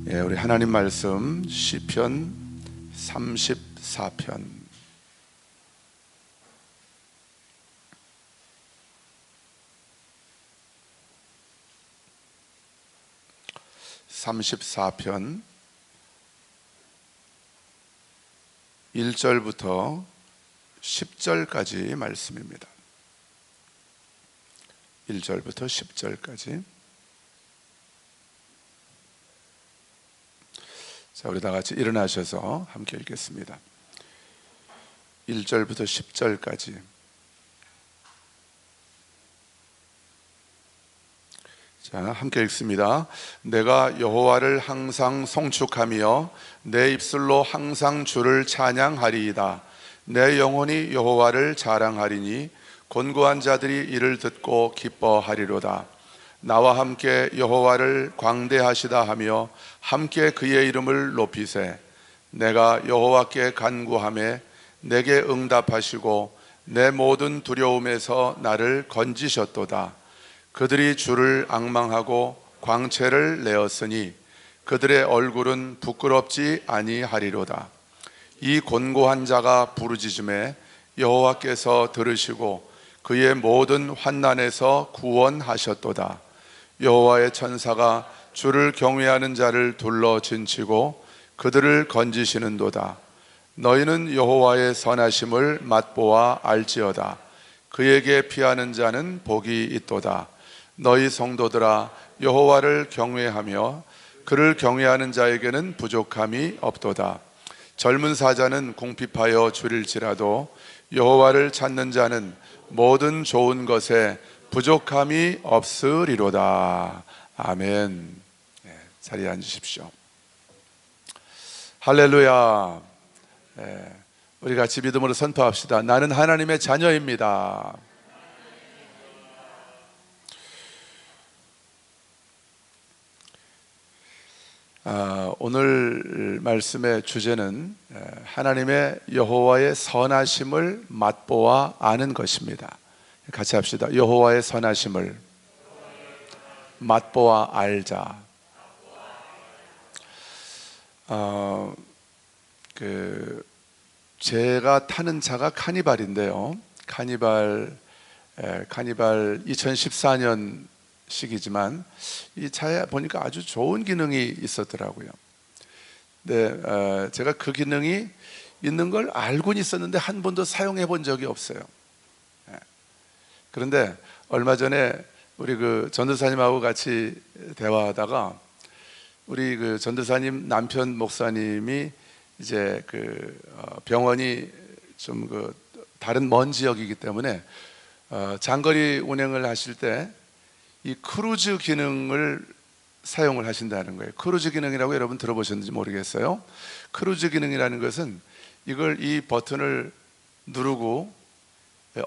예, 우리 하나님 말씀 시편 34편 1절부터 10절까지 말씀입니다. 1절부터 10절까지. 자, 우리 다 같이 일어나셔서 함께 읽겠습니다. 1절부터 10절까지. 자, 함께 읽습니다. 내가 여호와를 항상 송축하며 내 입술로 항상 주를 찬양하리이다. 내 영혼이 여호와를 자랑하리니 곤고한 자들이 이를 듣고 기뻐하리로다. 나와 함께 여호와를 광대하시다 하며 함께 그의 이름을 높이세. 내가 여호와께 간구하매 내게 응답하시고 내 모든 두려움에서 나를 건지셨도다. 그들이 주를 앙망하고 광채를 내었으니 그들의 얼굴은 부끄럽지 아니하리로다. 이 곤고한 자가 부르짖음에 여호와께서 들으시고 그의 모든 환난에서 구원하셨도다. 여호와의 천사가 주를 경외하는 자를 둘러 진치고 그들을 건지시는도다. 너희는 여호와의 선하심을 맛보아 알지어다. 그에게 피하는 자는 복이 있도다. 너희 성도들아, 여호와를 경외하며 그를 경외하는 자에게는 부족함이 없도다. 젊은 사자는 궁핍하여 줄일지라도 여호와를 찾는 자는 모든 좋은 것에 부족함이 없으리로다. 아멘. 네, 자리에 앉으십시오. 할렐루야. 네, 우리 같이 믿음으로 선포합시다. 나는 하나님의 자녀입니다. 오늘 말씀의 주제는 하나님의 여호와의 선하심을 맛보아 아는 것입니다. 같이 합시다. 여호와의 선하심을 맛보아 알자. 제가 타는 차가 카니발인데요. 카니발 2014년 식이지만 이 차에 보니까 아주 좋은 기능이 있었더라고요. 근데 제가 그 기능이 있는 걸 알고는 있었는데 한 번도 사용해 본 적이 없어요. 그런데 얼마 전에 우리 그 전도사님하고 같이 대화하다가 우리 그 전도사님 남편 목사님이 이제 그 병원이 좀 그 다른 먼 지역이기 때문에 장거리 운행을 하실 때 이 크루즈 기능을 사용을 하신다는 거예요. 크루즈 기능이라고 여러분 들어보셨는지 모르겠어요. 크루즈 기능이라는 것은 이 버튼을 누르고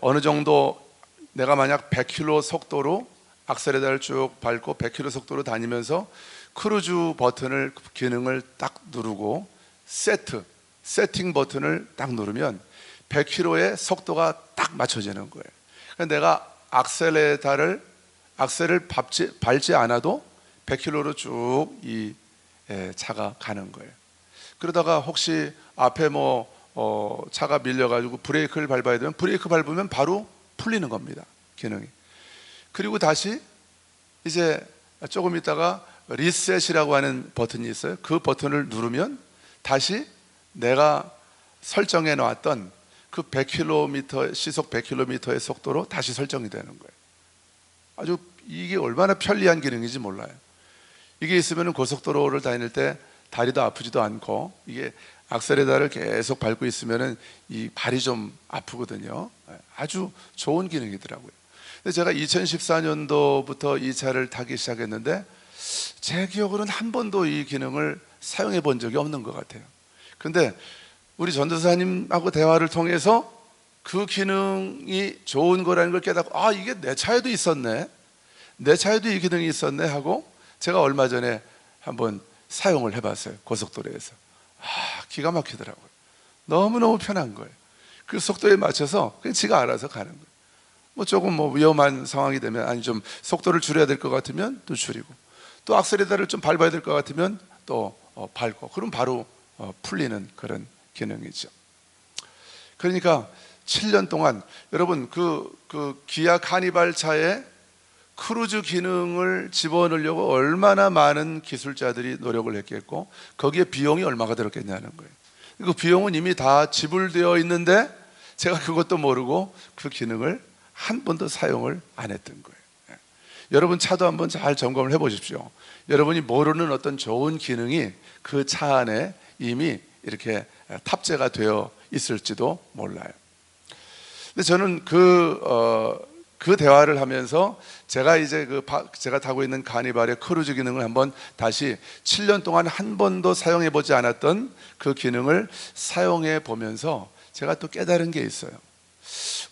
어느 정도 내가 만약 100km 속도로 악셀레다를 쭉 밟고 100km 속도로 다니면서 크루즈 버튼을 기능을 딱 누르고 세팅 버튼을 딱 누르면 100km의 속도가 딱 맞춰지는 거예요. 그러니까 내가 악셀을 밟지 않아도 100km로 쭉 이 차가 가는 거예요. 그러다가 혹시 앞에 차가 밀려가지고 브레이크를 밟아야 되면 브레이크 밟으면 바로 풀리는 겁니다. 기능이. 그리고 다시 이제 조금 있다가 리셋이라고 하는 버튼이 있어요. 그 버튼을 누르면 다시 내가 설정해 놨던 그 100km, 시속 100km의 속도로 다시 설정이 되는 거예요. 아주 이게 얼마나 편리한 기능인지 몰라요. 이게 있으면 고속도로를 다닐 때 다리도 아프지도 않고, 이게 악셀레다를 계속 밟고 있으면 이 발이 좀 아프거든요. 아주 좋은 기능이더라고요. 근데 제가 2014년도부터 이 차를 타기 시작했는데 제 기억으로는 한 번도 이 기능을 사용해 본 적이 없는 것 같아요. 근데 우리 전도사님하고 대화를 통해서 그 기능이 좋은 거라는 걸 깨닫고, 이게 내 차에도 있었네, 내 차에도 이 기능이 있었네 하고 제가 얼마 전에 한번 사용을 해봤어요. 고속도로에서. 기가 막히더라고요. 너무너무 편한 거예요. 그 속도에 맞춰서 그냥 지가 알아서 가는 거예요. 조금 위험한 상황이 되면, 좀 속도를 줄여야 될 것 같으면 또 줄이고, 또 악셀레다를 좀 밟아야 될 것 같으면 또 밟고 그럼 바로 풀리는 그런 기능이죠. 그러니까 7년 동안 여러분 그 기아 카니발 차에 크루즈 기능을 집어넣으려고 얼마나 많은 기술자들이 노력을 했겠고 거기에 비용이 얼마가 들었겠냐는 거예요. 그 비용은 이미 다 지불되어 있는데 제가 그것도 모르고 그 기능을 한 번도 사용을 안 했던 거예요. 여러분 차도 한번 잘 점검을 해 보십시오. 여러분이 모르는 어떤 좋은 기능이 그 차 안에 이미 이렇게 탑재가 되어 있을지도 몰라요. 근데 저는 그 대화를 하면서 제가 이제 제가 타고 있는 카니발의 크루즈 기능을 한번 다시 7년 동안 한 번도 사용해 보지 않았던 그 기능을 사용해 보면서 제가 또 깨달은 게 있어요.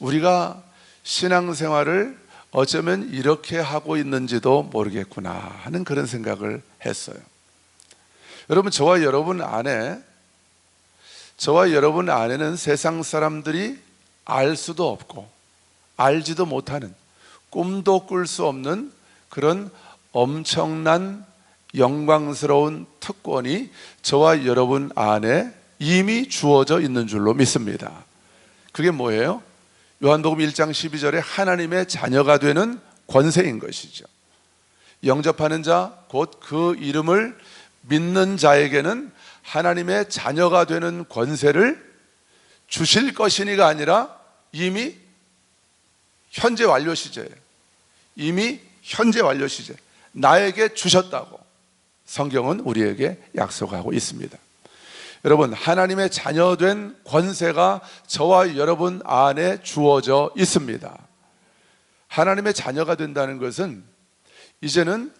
우리가 신앙생활을 어쩌면 이렇게 하고 있는지도 모르겠구나 하는 그런 생각을 했어요. 여러분 저와 여러분 안에는 세상 사람들이 알 수도 없고 알지도 못하는 꿈도 꿀 수 없는 그런 엄청난 영광스러운 특권이 저와 여러분 안에 이미 주어져 있는 줄로 믿습니다. 그게 뭐예요? 요한복음 1장 12절에 하나님의 자녀가 되는 권세인 것이죠. 영접하는 자, 곧 그 이름을 믿는 자에게는 하나님의 자녀가 되는 권세를 주실 것이니가 아니라 이미 현재 완료 시제예요. 이미 현재 완료 시제. 나에게 주셨다고 성경은 우리에게 약속하고 있습니다. 여러분 하나님의 자녀된 권세가 저와 여러분 안에 주어져 있습니다. 하나님의 자녀가 된다는 것은 이제는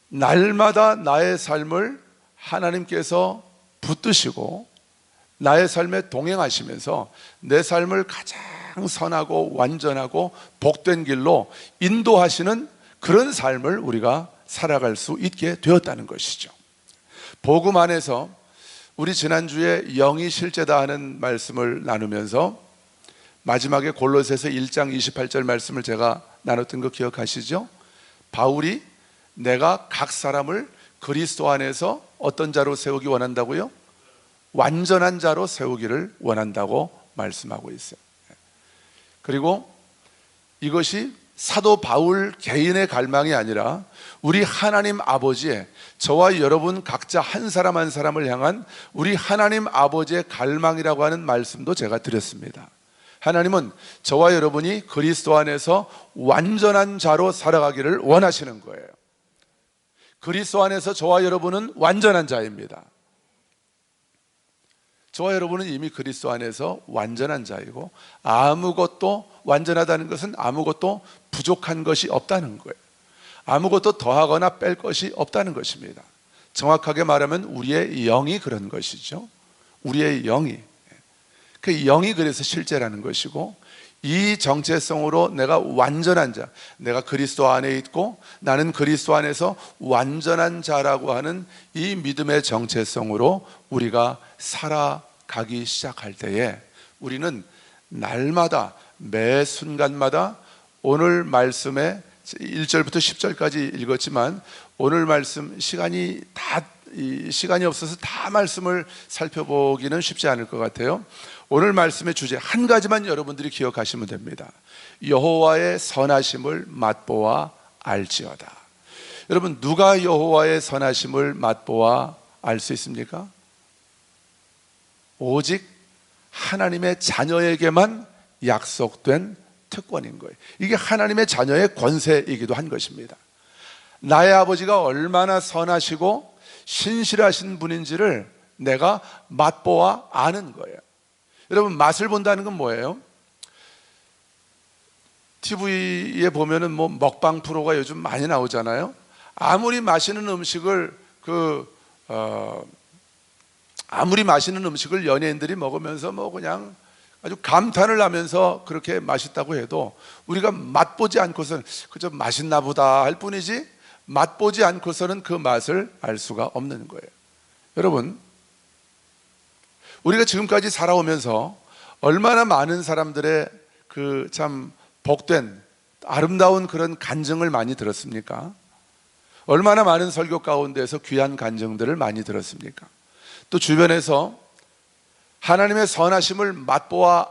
날마다 나의 삶을 하나님께서 붙드시고 나의 삶에 동행하시면서 내 삶을 가장 선하고 완전하고 복된 길로 인도하시는 그런 삶을 우리가 살아갈 수 있게 되었다는 것이죠. 복음 안에서 우리 지난주에 영이 실제다 하는 말씀을 나누면서 마지막에 골로새서 1장 28절 말씀을 제가 나눴던 거 기억하시죠? 바울이 내가 각 사람을 그리스도 안에서 어떤 자로 세우기 원한다고요? 완전한 자로 세우기를 원한다고 말씀하고 있어요. 그리고 이것이 사도 바울 개인의 갈망이 아니라 우리 하나님 아버지의 저와 여러분 각자 한 사람 한 사람을 향한 우리 하나님 아버지의 갈망이라고 하는 말씀도 제가 드렸습니다. 하나님은 저와 여러분이 그리스도 안에서 완전한 자로 살아가기를 원하시는 거예요. 그리스도 안에서 저와 여러분은 완전한 자입니다. 저와 여러분은 이미 그리스도 안에서 완전한 자이고 아무것도 완전하다는 것은 아무것도 부족한 것이 없다는 거예요. 아무것도 더하거나 뺄 것이 없다는 것입니다. 정확하게 말하면 우리의 영이 그런 것이죠. 우리의 영이. 그 영이 그래서 실제라는 것이고 이 정체성으로 내가 완전한 자, 내가 그리스도 안에 있고 나는 그리스도 안에서 완전한 자라고 하는 이 믿음의 정체성으로 우리가 살아가기 시작할 때에 우리는 날마다 매 순간마다 오늘 말씀에 1절부터 10절까지 읽었지만 오늘 말씀 시간이 없어서 다 말씀을 살펴보기는 쉽지 않을 것 같아요. 오늘 말씀의 주제 한 가지만 여러분들이 기억하시면 됩니다. 여호와의 선하심을 맛보아 알지어다. 여러분 누가 여호와의 선하심을 맛보아 알 수 있습니까? 오직 하나님의 자녀에게만 약속된 특권인 거예요. 이게 하나님의 자녀의 권세이기도 한 것입니다. 나의 아버지가 얼마나 선하시고 신실하신 분인지를 내가 맛보아 아는 거예요. 여러분 맛을 본다는 건 뭐예요? TV에 보면은 뭐 먹방 프로가 요즘 많이 나오잖아요. 아무리 맛있는 음식을 연예인들이 먹으면서 뭐 그냥 아주 감탄을 하면서 그렇게 맛있다고 해도 우리가 맛보지 않고서는 그저 맛있나 보다 할 뿐이지 맛보지 않고서는 그 맛을 알 수가 없는 거예요. 여러분 우리가 지금까지 살아오면서 얼마나 많은 사람들의 그 참 복된 아름다운 그런 간증을 많이 들었습니까? 얼마나 많은 설교 가운데서 귀한 간증들을 많이 들었습니까? 또 주변에서 하나님의 선하심을 맛보아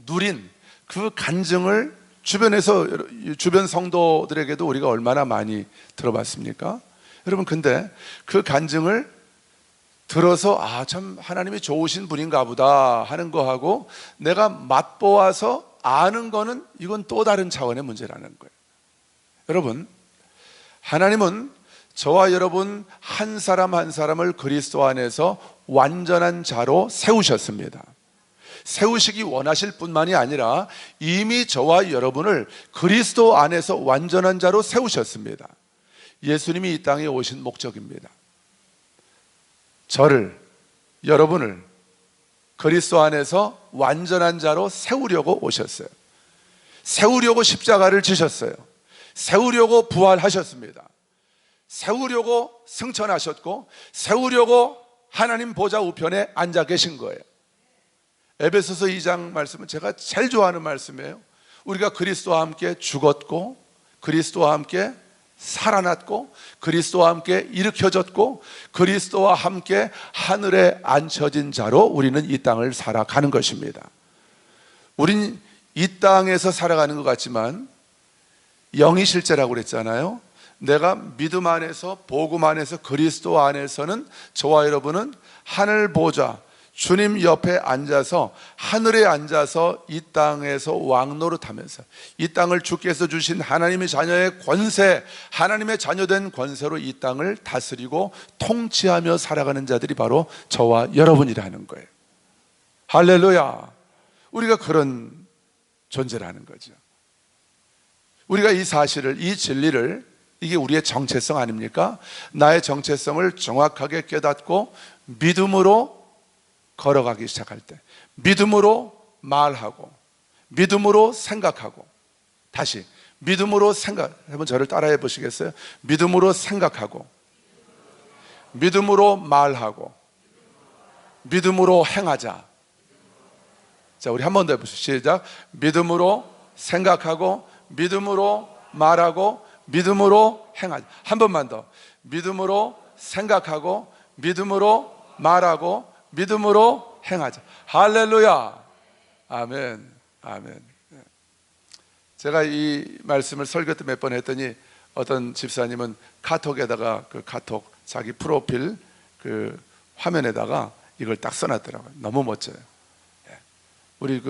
누린 그 간증을 주변에서 주변 성도들에게도 우리가 얼마나 많이 들어봤습니까? 여러분, 근데 그 간증을 들어서 참 하나님이 좋으신 분인가 보다 하는 거하고 내가 맛보아서 아는 거는 이건 또 다른 차원의 문제라는 거예요. 여러분, 하나님은 저와 여러분 한 사람 한 사람을 그리스도 안에서 완전한 자로 세우셨습니다. 세우시기 원하실 뿐만이 아니라 이미 저와 여러분을 그리스도 안에서 완전한 자로 세우셨습니다. 예수님이 이 땅에 오신 목적입니다. 저를, 여러분을 그리스도 안에서 완전한 자로 세우려고 오셨어요. 세우려고 십자가를 지셨어요. 세우려고 부활하셨습니다. 세우려고 승천하셨고 세우려고 하나님 보좌 우편에 앉아 계신 거예요. 에베소서 2장 말씀은 제가 제일 좋아하는 말씀이에요. 우리가 그리스도와 함께 죽었고 그리스도와 함께 살아났고 그리스도와 함께 일으켜졌고 그리스도와 함께 하늘에 앉혀진 자로 우리는 이 땅을 살아가는 것입니다. 우린 이 땅에서 살아가는 것 같지만 영이 실제라고 그랬잖아요. 내가 믿음 안에서 복음 안에서 그리스도 안에서는 저와 여러분은 하늘 보좌 주님 옆에 앉아서 하늘에 앉아서 이 땅에서 왕노릇하면서 이 땅을 주께서 주신 하나님의 자녀의 권세, 하나님의 자녀된 권세로 이 땅을 다스리고 통치하며 살아가는 자들이 바로 저와 여러분이라는 거예요. 할렐루야. 우리가 그런 존재라는 거죠. 우리가 이 사실을, 이 진리를, 이게 우리의 정체성 아닙니까? 나의 정체성을 정확하게 깨닫고 믿음으로 걸어가기 시작할 때, 믿음으로 말하고 믿음으로 생각하고, 다시 믿음으로 한번 저를 따라해 보시겠어요? 믿음으로 생각하고 믿음으로 말하고 믿음으로 행하자. 자, 우리 한 번 더 해보시죠. 시작. 믿음으로 생각하고 믿음으로 말하고 믿음으로 행하자. 한 번만 더. 믿음으로 생각하고 믿음으로 말하고 믿음으로 행하자. 할렐루야. 아멘. 아멘. 제가 이 말씀을 설교 때 몇 번 했더니 어떤 집사님은 카톡에다가 그 카톡 자기 프로필 그 화면에다가 이걸 딱 써놨더라고요. 너무 멋져요. 우리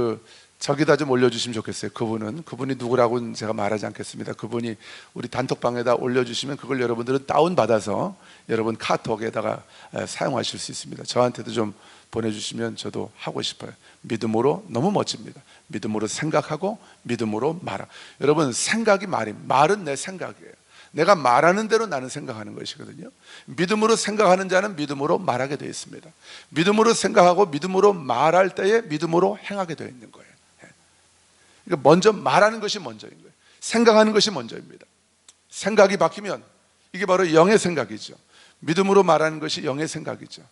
저기다 좀 올려주시면 좋겠어요. 그분이 누구라고는 제가 말하지 않겠습니다. 그분이 우리 단톡방에다 올려주시면 그걸 여러분들은 다운받아서 여러분 카톡에다가 사용하실 수 있습니다. 저한테도 좀 보내주시면 저도 하고 싶어요. 믿음으로, 너무 멋집니다. 믿음으로 생각하고 믿음으로 말하고. 여러분, 생각이 말은 내 생각이에요. 내가 말하는 대로 나는 생각하는 것이거든요. 믿음으로 생각하는 자는 믿음으로 말하게 되어 있습니다. 믿음으로 생각하고 믿음으로 말할 때에 믿음으로 행하게 되어 있는 거예요. 그러니까 먼저 말하는 것이 먼저인 거예요. 생각하는 것이 먼저입니다. 생각이 바뀌면 이게 바로 영의 생각이죠. 믿음으로 말하는 것이 영의 생각이죠.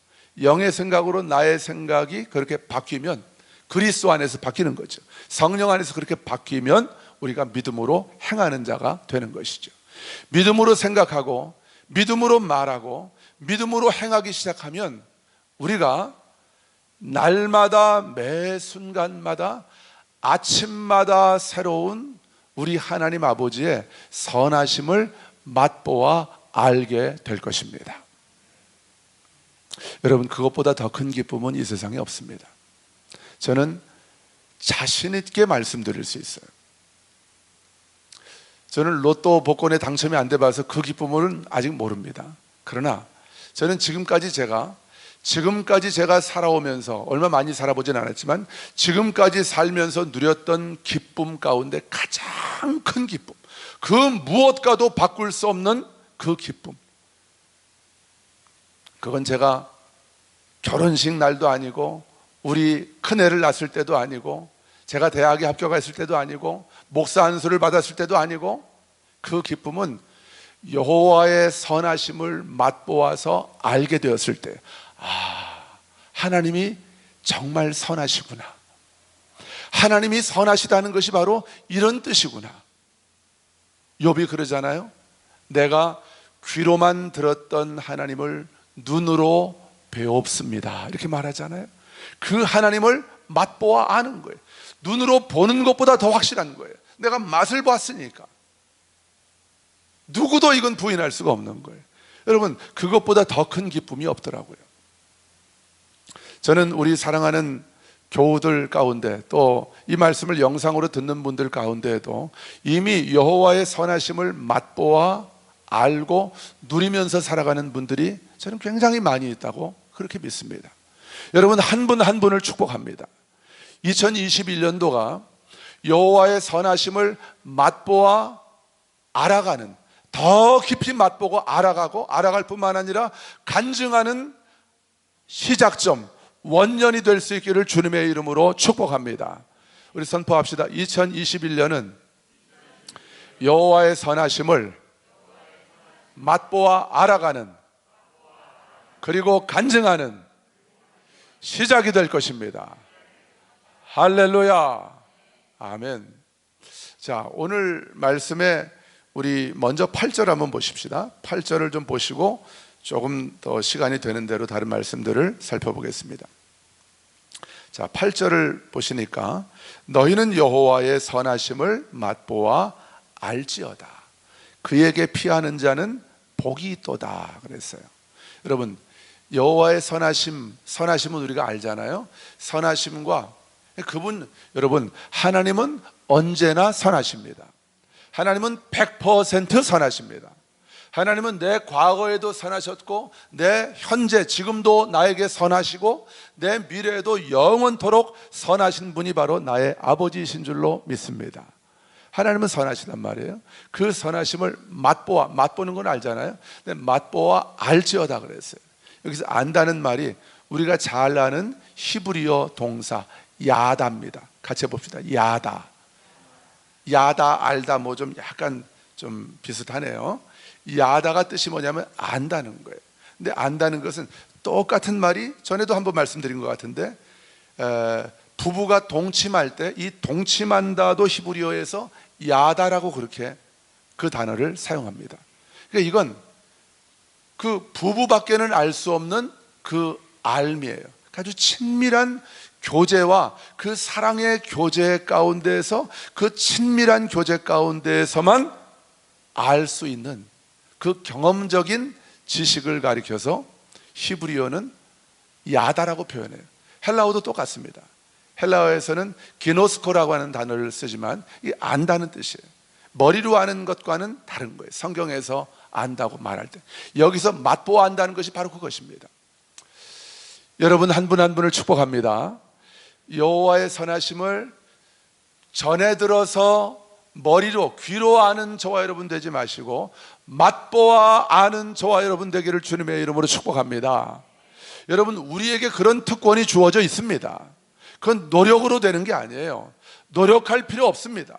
영의 생각으로 나의 생각이 그렇게 바뀌면 그리스도 안에서 바뀌는 거죠. 성령 안에서 그렇게 바뀌면 우리가 믿음으로 행하는 자가 되는 것이죠. 믿음으로 생각하고 믿음으로 말하고 믿음으로 행하기 시작하면 우리가 날마다 매 순간마다 아침마다 새로운 우리 하나님 아버지의 선하심을 맛보아 알게 될 것입니다. 여러분, 그것보다 더 큰 기쁨은 이 세상에 없습니다. 저는 자신 있게 말씀드릴 수 있어요. 저는 로또 복권에 당첨이 안 돼봐서 그 기쁨은 아직 모릅니다. 그러나 저는 지금까지 제가 살아오면서, 얼마 많이 살아보진 않았지만 지금까지 살면서 누렸던 기쁨 가운데 가장 큰 기쁨, 그 무엇과도 바꿀 수 없는 그 기쁨, 그건 제가 결혼식 날도 아니고 우리 큰애를 낳았을 때도 아니고 제가 대학에 합격했을 때도 아니고 목사 안수를 받았을 때도 아니고, 그 기쁨은 여호와의 선하심을 맛보아서 알게 되었을 때, 하나님이 정말 선하시구나, 하나님이 선하시다는 것이 바로 이런 뜻이구나. 욥이 그러잖아요. 내가 귀로만 들었던 하나님을 눈으로 배웁습니다. 이렇게 말하잖아요. 그 하나님을 맛보아 아는 거예요. 눈으로 보는 것보다 더 확실한 거예요. 내가 맛을 봤으니까. 누구도 이건 부인할 수가 없는 거예요. 여러분, 그것보다 더 큰 기쁨이 없더라고요. 저는 우리 사랑하는 교우들 가운데, 또 이 말씀을 영상으로 듣는 분들 가운데에도 이미 여호와의 선하심을 맛보아 알고 누리면서 살아가는 분들이 저는 굉장히 많이 있다고 그렇게 믿습니다. 여러분, 한 분 한 분을 축복합니다. 2021년도가 여호와의 선하심을 맛보아 알아가는, 더 깊이 맛보고 알아가고 알아갈 뿐만 아니라 간증하는 시작점, 원년이 될 수 있기를 주님의 이름으로 축복합니다. 우리 선포합시다. 2021년은 여호와의 선하심을 맛보아 알아가는, 그리고 간증하는 시작이 될 것입니다. 할렐루야. 아멘. 자, 오늘 말씀에 우리 먼저 8절 한번 보십시다. 8절을 좀 보시고 조금 더 시간이 되는 대로 다른 말씀들을 살펴보겠습니다. 자, 8절을 보시니까 너희는 여호와의 선하심을 맛보아 알지어다. 그에게 피하는 자는 복이 있도다 그랬어요. 여러분, 여호와의 선하심은 우리가 알잖아요. 선하심과 그분, 여러분, 하나님은 언제나 선하십니다. 하나님은 100% 선하십니다. 하나님은 내 과거에도 선하셨고, 내 현재 지금도 나에게 선하시고, 내 미래에도 영원토록 선하신 분이 바로 나의 아버지이신 줄로 믿습니다. 하나님은 선하시단 말이에요. 그 선하심을 맛보는 건 알잖아요. 근데 맛보아 알지어다 그랬어요. 여기서 안다는 말이 우리가 잘 아는 히브리어 동사 야다입니다. 같이 해봅시다. 야다, 알다, 뭐 좀 약간 좀 비슷하네요. 야다가 뜻이 뭐냐면 안다는 거예요. 근데 안다는 것은 똑같은 말이 전에도 한번 말씀드린 것 같은데, 부부가 동침할 때 이 동침한다도 히브리어에서 야다라고 그렇게 그 단어를 사용합니다. 그러니까 이건 그 부부밖에는 알 수 없는 그 알미예요. 아주 친밀한 교제와 그 사랑의 교제 가운데에서, 그 친밀한 교제 가운데에서만 알 수 있는 그 경험적인 지식을 가리켜서 히브리어는 야다라고 표현해요. 헬라어도 똑같습니다. 헬라어에서는 기노스코라고 하는 단어를 쓰지만 이 안다는 뜻이에요. 머리로 아는 것과는 다른 거예요. 성경에서 안다고 말할 때 여기서 맛보아 안다는 것이 바로 그것입니다. 여러분, 한 분 한 분을 축복합니다. 여호와의 선하심을 전해 들어서 머리로, 귀로 아는 저와 여러분 되지 마시고 맛보아 아는 저와 여러분 되기를 주님의 이름으로 축복합니다. 여러분, 우리에게 그런 특권이 주어져 있습니다. 그건 노력으로 되는 게 아니에요. 노력할 필요 없습니다.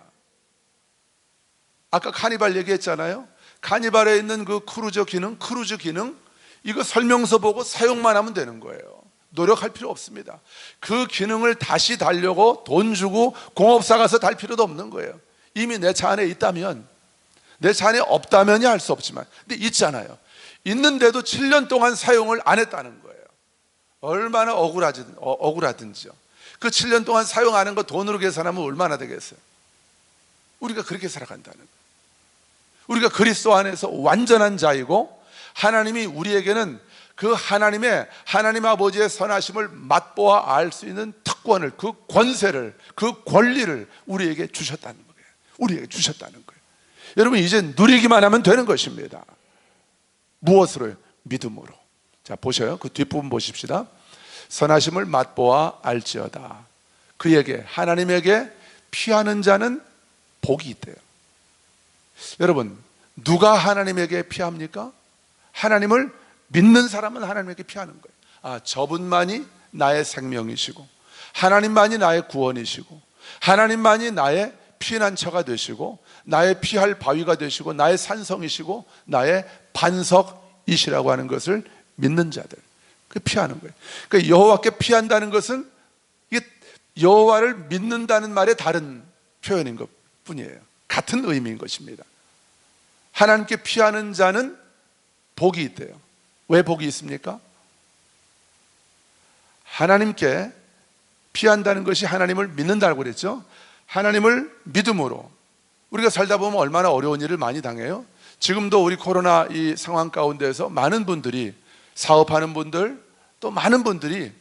아까 카니발 얘기했잖아요. 카니발에 있는 그 크루즈 기능, 이거 설명서 보고 사용만 하면 되는 거예요. 노력할 필요 없습니다. 그 기능을 다시 달려고 돈 주고 공업사 가서 달 필요도 없는 거예요. 이미 내 차 안에 있다면, 내 차 안에 없다면이 할 수 없지만, 근데 있잖아요. 있는데도 7년 동안 사용을 안 했다는 거예요. 얼마나 억울하든지요. 그 7년 동안 사용하는 거 돈으로 계산하면 얼마나 되겠어요? 우리가 그렇게 살아간다는 거예요. 우리가 그리스도 안에서 완전한 자이고, 하나님이 우리에게는 그 하나님 아버지의 선하심을 맛보아 알 수 있는 특권을, 그 권세를, 그 권리를 우리에게 주셨다는 거예요. 우리에게 주셨다는 거예요. 여러분, 이제 누리기만 하면 되는 것입니다. 무엇으로요? 믿음으로. 자, 보셔요. 그 뒷부분 보십시다. 선하심을 맛보아 알지어다. 그에게, 하나님에게 피하는 자는 복이 있대요. 여러분, 누가 하나님에게 피합니까? 하나님을 믿는 사람은 하나님에게 피하는 거예요. 아, 저분만이 나의 생명이시고, 하나님만이 나의 구원이시고, 하나님만이 나의 피난처가 되시고, 나의 피할 바위가 되시고, 나의 산성이시고, 나의 반석이시라고 하는 것을 믿는 자들, 그 피하는 거예요. 그러니까 여호와께 피한다는 것은 이게 여호와를 믿는다는 말의 다른 표현인 것 뿐이에요. 같은 의미인 것입니다. 하나님께 피하는 자는 복이 있대요. 왜 복이 있습니까? 하나님께 피한다는 것이 하나님을 믿는다고 그랬죠. 하나님을 믿음으로 우리가 살다 보면 얼마나 어려운 일을 많이 당해요. 지금도 우리 코로나 이 상황 가운데서 많은 분들이, 사업하는 분들, 또 많은 분들이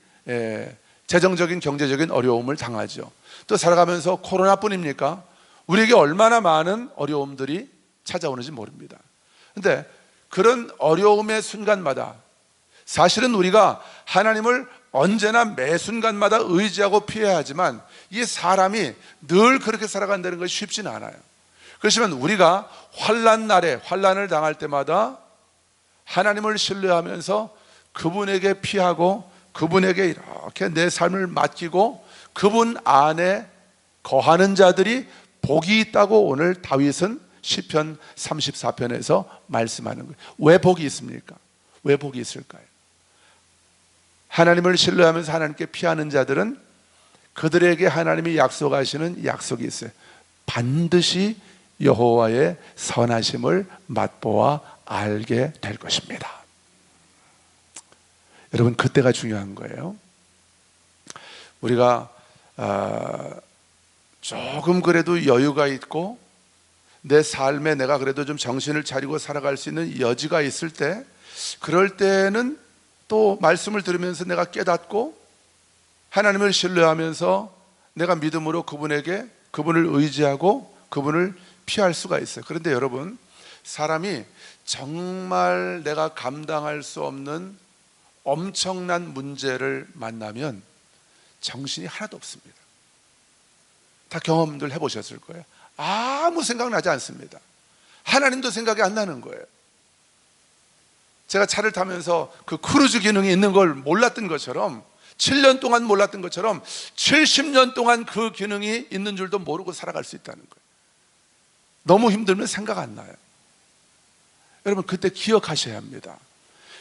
재정적인 경제적인 어려움을 당하죠. 또 살아가면서 코로나뿐입니까? 우리에게 얼마나 많은 어려움들이 찾아오는지 모릅니다. 그런데 그런 어려움의 순간마다 사실은 우리가 하나님을 언제나 매 순간마다 의지하고 피해야 하지만 이 사람이 늘 그렇게 살아간다는 것이 쉽지는 않아요. 그렇지만 우리가 환난 날에 환난을 당할 때마다 하나님을 신뢰하면서 그분에게 피하고 그분에게 이렇게 내 삶을 맡기고 그분 안에 거하는 자들이 복이 있다고 오늘 다윗은 시편 34편에서 말씀하는 거예요. 왜 복이 있습니까? 왜 복이 있을까요? 하나님을 신뢰하면서 하나님께 피하는 자들은 그들에게 하나님이 약속하시는 약속이 있어요. 반드시 여호와의 선하심을 맛보아 알게 될 것입니다. 여러분, 그때가 중요한 거예요. 우리가 조금 그래도 여유가 있고 내 삶에 내가 그래도 좀 정신을 차리고 살아갈 수 있는 여지가 있을 때, 그럴 때는 또 말씀을 들으면서 내가 깨닫고 하나님을 신뢰하면서 내가 믿음으로 그분을 의지하고 그분을 피할 수가 있어요. 그런데 여러분, 사람이 정말 내가 감당할 수 없는 엄청난 문제를 만나면 정신이 하나도 없습니다. 다 경험들 해보셨을 거예요. 아무 생각 나지 않습니다. 하나님도 생각이 안 나는 거예요. 제가 차를 타면서 그 크루즈 기능이 있는 걸 몰랐던 것처럼, 7년 동안 몰랐던 것처럼 70년 동안 그 기능이 있는 줄도 모르고 살아갈 수 있다는 거예요. 너무 힘들면 생각 안 나요. 여러분, 그때 기억하셔야 합니다.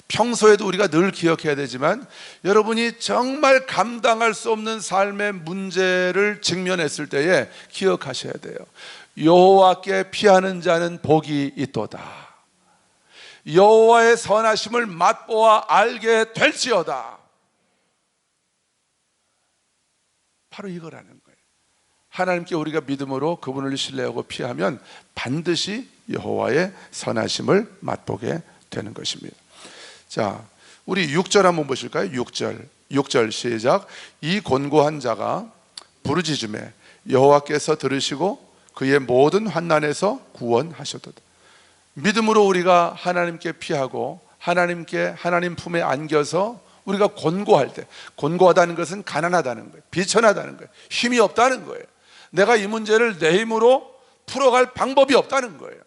평소에도 우리가 늘 기억해야 되지만, 여러분이 정말 감당할 수 없는 삶의 문제를 직면했을 때에 기억하셔야 돼요. 여호와께 피하는 자는 복이 있도다. 여호와의 선하심을 맛보아 알게 될지어다. 바로 이거라는 거예요. 하나님께 우리가 믿음으로 그분을 신뢰하고 피하면 반드시 여호와의 선하심을 맛보게 되는 것입니다. 자, 우리 6절 한번 보실까요? 6절 시작. 이 곤고한 자가 부르짖음에 여호와께서 들으시고 그의 모든 환난에서 구원하셨도다. 믿음으로 우리가 하나님께 피하고 하나님 품에 안겨서 우리가 곤고할 때, 곤고하다는 것은 가난하다는 거예요. 비천하다는 거예요. 힘이 없다는 거예요. 내가 이 문제를 내 힘으로 풀어갈 방법이 없다는 거예요.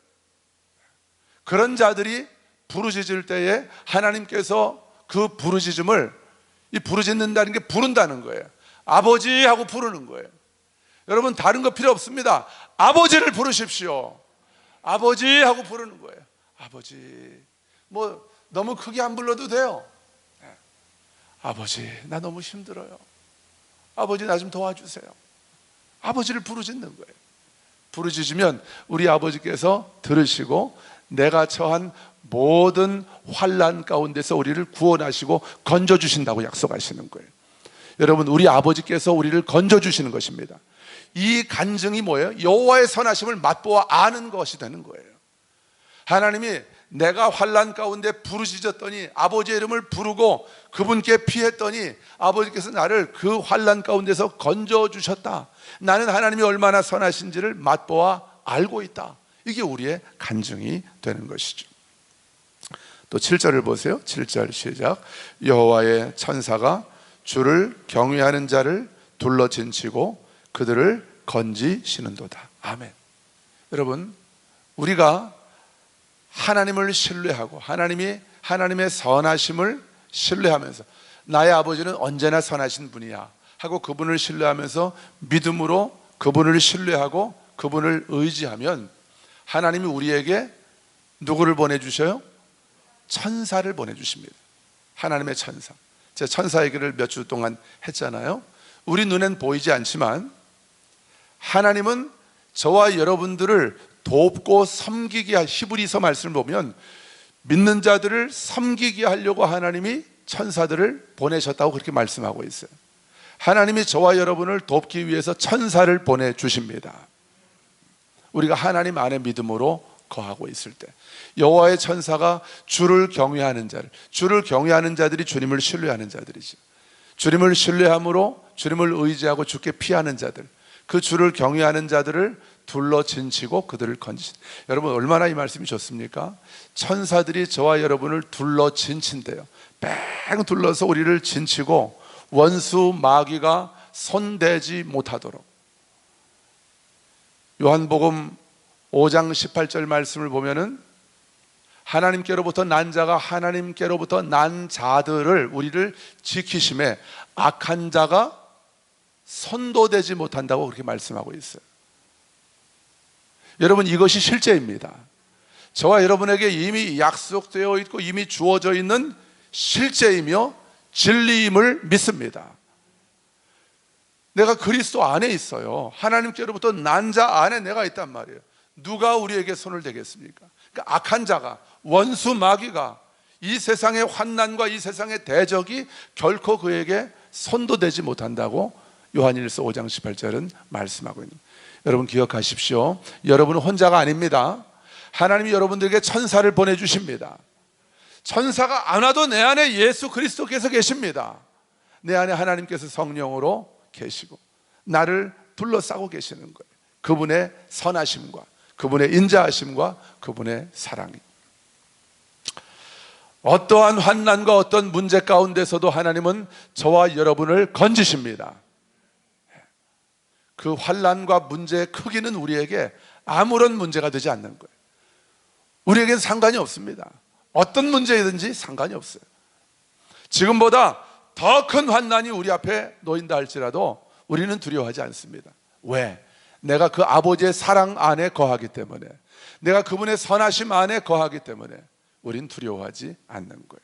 그런 자들이 부르짖을 때에 하나님께서 그 부르짖음을, 이 부르짖는다는 게 부른다는 거예요. 아버지 하고 부르는 거예요. 여러분, 다른 거 필요 없습니다. 아버지를 부르십시오. 아버지 하고 부르는 거예요. 아버지. 뭐 너무 크게 안 불러도 돼요. 아버지, 나 너무 힘들어요. 아버지, 나 좀 도와주세요. 아버지를 부르짖는 거예요. 부르짖으면 우리 아버지께서 들으시고 내가 처한 모든 환난 가운데서 우리를 구원하시고 건져주신다고 약속하시는 거예요. 여러분, 우리 아버지께서 우리를 건져주시는 것입니다. 이 간증이 뭐예요? 여호와의 선하심을 맛보아 아는 것이 되는 거예요. 하나님이 내가 환난 가운데 부르짖었더니, 아버지의 이름을 부르고 그분께 피했더니 아버지께서 나를 그 환난 가운데서 건져주셨다. 나는 하나님이 얼마나 선하신지를 맛보아 알고 있다. 이게 우리의 간증이 되는 것이죠. 또 7절을 보세요. 7절 시작. 여호와의 천사가 주를 경외하는 자를 둘러 진치고 그들을 건지시는도다. 아멘. 여러분, 우리가 하나님을 신뢰하고 하나님의 선하심을 신뢰하면서, 나의 아버지는 언제나 선하신 분이야 하고 그분을 신뢰하면서 믿음으로 그분을 신뢰하고 그분을 의지하면 하나님이 우리에게 누구를 보내주셔요? 천사를 보내주십니다. 하나님의 천사. 제가 천사 얘기를 몇 주 동안 했잖아요. 우리 눈엔 보이지 않지만 하나님은 저와 여러분들을 돕고 섬기게 할, 히브리서 말씀을 보면 믿는 자들을 섬기게 하려고 하나님이 천사들을 보내셨다고 그렇게 말씀하고 있어요. 하나님이 저와 여러분을 돕기 위해서 천사를 보내주십니다. 우리가 하나님 안에 믿음으로 거하고 있을 때 여호와의 천사가 주를 경외하는 자를, 주를 경외하는 자들이 주님을 신뢰하는 자들이죠. 주님을 신뢰함으로 주님을 의지하고 주께 피하는 자들, 그 주를 경외하는 자들을 둘러 진치고 그들을 건지신. 여러분 얼마나 이 말씀이 좋습니까? 천사들이 저와 여러분을 둘러 진친대요. 뺑 둘러서 우리를 진치고 원수 마귀가 손대지 못하도록. 요한복음 5장 18절 말씀을 보면은 하나님께로부터 난 자가 하나님께로부터 난 자들을, 우리를 지키심에 악한 자가 손도 대지 못한다고 그렇게 말씀하고 있어요. 여러분 이것이 실제입니다. 저와 여러분에게 이미 약속되어 있고 이미 주어져 있는 실제이며 진리임을 믿습니다. 내가 그리스도 안에 있어요. 하나님께로부터 난 자 안에 내가 있단 말이에요. 누가 우리에게 손을 대겠습니까? 그러니까 악한 자가, 원수 마귀가, 이 세상의 환난과 이 세상의 대적이 결코 그에게 손도 대지 못한다고 요한일서 5장 18절은 말씀하고 있는. 여러분 기억하십시오. 여러분은 혼자가 아닙니다. 하나님이 여러분들에게 천사를 보내주십니다. 천사가 안 와도 내 안에 예수 그리스도께서 계십니다. 내 안에 하나님께서 성령으로 계시고 나를 둘러싸고 계시는 거예요. 그분의 선하심과 그분의 인자하심과 그분의 사랑이. 어떠한 환난과 어떤 문제 가운데서도 하나님은 저와 여러분을 건지십니다. 그 환난과 문제의 크기는 우리에게 아무런 문제가 되지 않는 거예요. 우리에겐 상관이 없습니다. 어떤 문제이든지 상관이 없어요. 지금보다 더 큰 환난이 우리 앞에 놓인다 할지라도 우리는 두려워하지 않습니다. 왜? 내가 그 아버지의 사랑 안에 거하기 때문에, 내가 그분의 선하심 안에 거하기 때문에 우린 두려워하지 않는 거예요.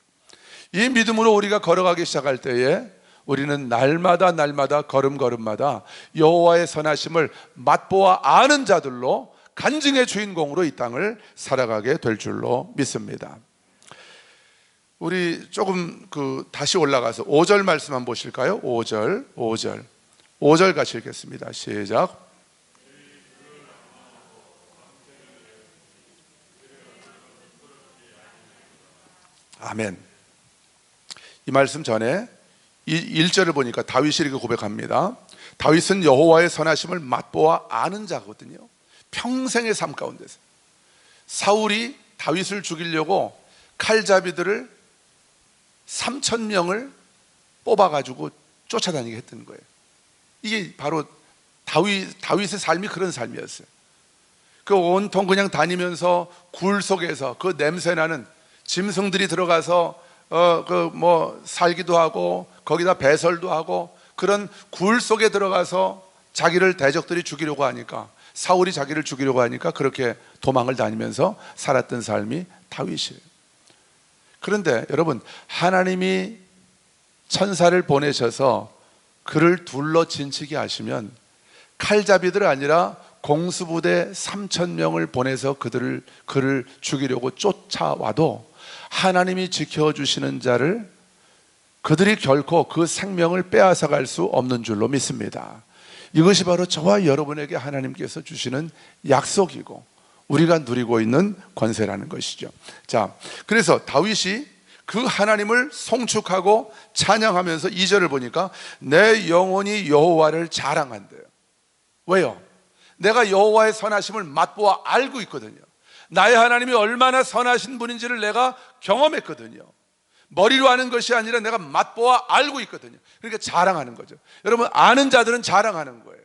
이 믿음으로 우리가 걸어가기 시작할 때에 우리는 날마다 걸음걸음마다 여호와의 선하심을 맛보아 아는 자들로 간증의 주인공으로 이 땅을 살아가게 될 줄로 믿습니다. 우리 조금 다시 올라가서 5절 말씀 한번 보실까요? 5절 같이 읽겠습니다. 시작. 아멘. 이 말씀 전에 이 1절을 보니까 다윗이 이렇게 고백합니다. 다윗은 여호와의 선하심을 맛보아 아는 자거든요. 평생의 삶 가운데서 사울이 다윗을 죽이려고 칼잡이들을 3,000명을 뽑아가지고 쫓아다니게 했던 거예요. 이게 바로 다윗의 삶이 그런 삶이었어요. 그 온통 그냥 다니면서 굴 속에서 그 냄새나는 짐승들이 들어가서 살기도 하고 거기다 배설도 하고 그런 굴 속에 들어가서 자기를 대적들이 죽이려고 하니까, 사울이 자기를 죽이려고 하니까 그렇게 도망을 다니면서 살았던 삶이 다윗이에요. 그런데 여러분, 하나님이 천사를 보내셔서 그를 둘러 진치게 하시면 칼잡이들 아니라 공수부대 3,000명을 보내서 그를 죽이려고 쫓아와도 하나님이 지켜주시는 자를 그들이 결코 그 생명을 빼앗아 갈 수 없는 줄로 믿습니다. 이것이 바로 저와 여러분에게 하나님께서 주시는 약속이고 우리가 누리고 있는 권세라는 것이죠. 자, 그래서 다윗이 그 하나님을 송축하고 찬양하면서 2절을 보니까 내 영혼이 여호와를 자랑한대요. 왜요? 내가 여호와의 선하심을 맛보아 알고 있거든요. 나의 하나님이 얼마나 선하신 분인지를 내가 경험했거든요. 머리로 아는 것이 아니라 내가 맛보아 알고 있거든요. 그러니까 자랑하는 거죠. 여러분, 아는 자들은 자랑하는 거예요.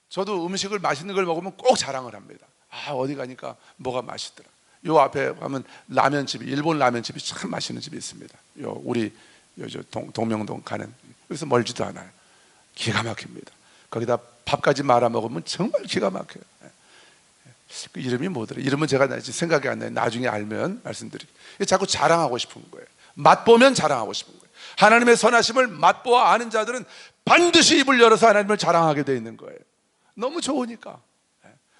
저도 음식을 맛있는 걸 먹으면 꼭 자랑을 합니다. 어디 가니까 뭐가 맛있더라. 요 앞에 가면 라면집이, 일본 라면집이 참 맛있는 집이 있습니다. 우리 동명동 가는, 그래서 멀지도 않아요. 기가 막힙니다. 거기다 밥까지 말아 먹으면 정말 기가 막혀요. 그 이름이 뭐더라? 이름은 제가 생각이 안 나요. 나중에 알면 말씀드릴게요. 자꾸 자랑하고 싶은 거예요. 맛보면 자랑하고 싶은 거예요. 하나님의 선하심을 맛보아 아는 자들은 반드시 입을 열어서 하나님을 자랑하게 되어 있는 거예요. 너무 좋으니까.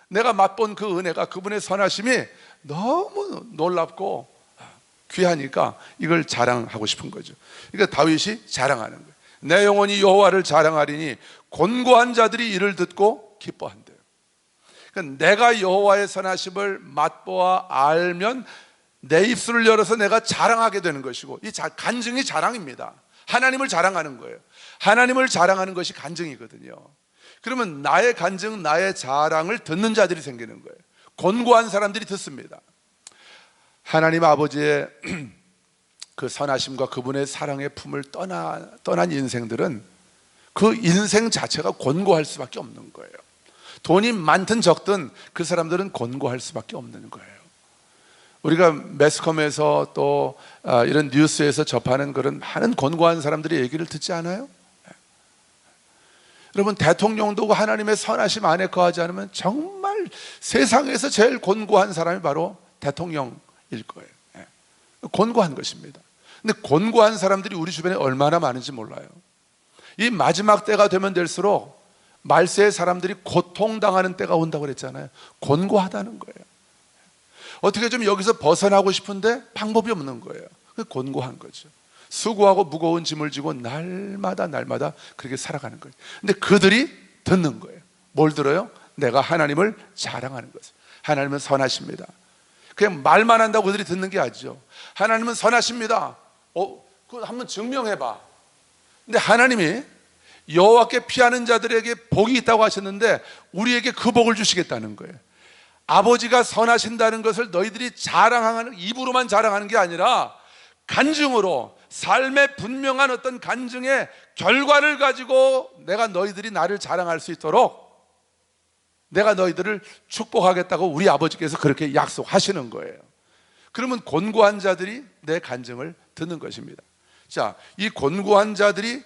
내가 맛본 그 은혜가, 그분의 선하심이 너무 놀랍고 귀하니까 이걸 자랑하고 싶은 거죠. 그러니까 다윗이 자랑하는 거예요. 내 영혼이 여호와를 자랑하리니 곤고한 자들이 이를 듣고 기뻐한대요. 그러니까 내가 여호와의 선하심을 맛보아 알면 내 입술을 열어서 내가 자랑하게 되는 것이고, 이 간증이 자랑입니다. 하나님을 자랑하는 거예요. 하나님을 자랑하는 것이 간증이거든요. 그러면 나의 간증, 나의 자랑을 듣는 자들이 생기는 거예요. 곤고한 사람들이 듣습니다. 하나님 아버지의 그 선하심과 그분의 사랑의 품을 떠난 인생들은 그 인생 자체가 곤고할 수밖에 없는 거예요. 돈이 많든 적든 그 사람들은 곤고할 수밖에 없는 거예요. 우리가 매스컴에서 또 이런 뉴스에서 접하는 그런 많은 곤고한 사람들의 얘기를 듣지 않아요? 여러분, 대통령도 하나님의 선하심 안에 거하지 않으면 정말 세상에서 제일 곤고한 사람이 바로 대통령일 거예요. 곤고한 것입니다. 근데 곤고한 사람들이 우리 주변에 얼마나 많은지 몰라요. 이 마지막 때가 되면 될수록 말세의 사람들이 고통당하는 때가 온다고 그랬잖아요. 곤고하다는 거예요. 어떻게 좀 여기서 벗어나고 싶은데 방법이 없는 거예요. 곤고한 거죠. 수고하고 무거운 짐을 지고 날마다 그렇게 살아가는 거예요. 근데 그들이 듣는 거예요. 뭘 들어요? 내가 하나님을 자랑하는 것을. 하나님은 선하십니다. 그냥 말만 한다고 그들이 듣는 게 아니죠. 하나님은 선하십니다. 그거 한번 증명해봐. 근데 하나님이 여호와께 피하는 자들에게 복이 있다고 하셨는데 우리에게 그 복을 주시겠다는 거예요. 아버지가 선하신다는 것을 너희들이 자랑하는, 입으로만 자랑하는 게 아니라 간증으로, 삶의 분명한 어떤 간증의 결과를 가지고 내가 너희들이 나를 자랑할 수 있도록 내가 너희들을 축복하겠다고 우리 아버지께서 그렇게 약속하시는 거예요. 그러면 곤고한 자들이 내 간증을 듣는 것입니다. 자, 이 곤고한 자들이